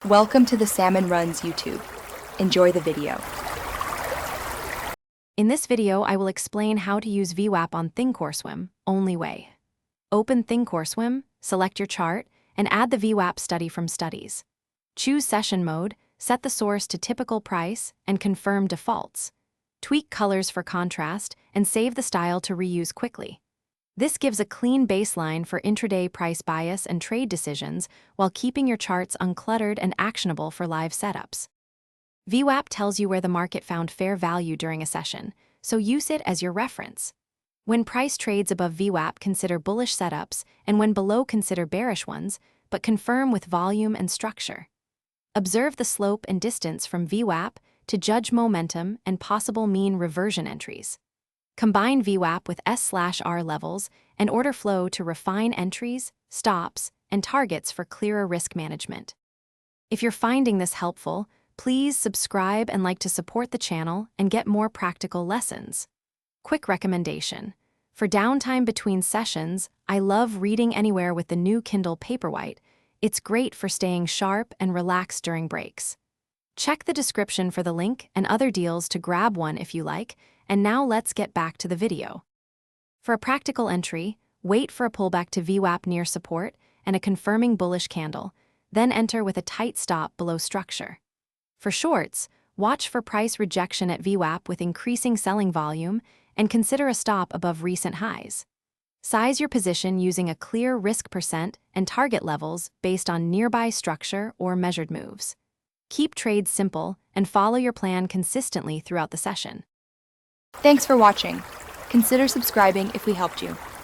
Welcome to the Salmon Runs YouTube. Enjoy the video. In this video, I will explain how to use VWAP on Thinkorswim, only way. Open Thinkorswim, select your chart, and add the VWAP study from Studies. Choose Session Mode, set the source to typical price, and confirm defaults. Tweak colors for contrast, and save the style to reuse quickly. This gives a clean baseline for intraday price bias and trade decisions while keeping your charts uncluttered and actionable for live setups. VWAP tells you where the market found fair value during a session, so use it as your reference. When price trades above VWAP, consider bullish setups, and when below, consider bearish ones, but confirm with volume and structure. Observe the slope and distance from VWAP to judge momentum and possible mean reversion entries. Combine VWAP with S/R levels and order flow to refine entries, stops, and targets for clearer risk management. If you're finding this helpful, please subscribe and like to support the channel and get more practical lessons. Quick recommendation. For downtime between sessions, I love reading anywhere with the new Kindle Paperwhite. It's great for staying sharp and relaxed during breaks. Check the description for the link and other deals to grab one if you like, and now let's get back to the video. For a practical entry, wait for a pullback to VWAP near support and a confirming bullish candle, then enter with a tight stop below structure. For shorts, watch for price rejection at VWAP with increasing selling volume and consider a stop above recent highs. Size your position using a clear risk percent and target levels based on nearby structure or measured moves. Keep trades simple and follow your plan consistently throughout the session. Thanks for watching. Consider subscribing if we helped you.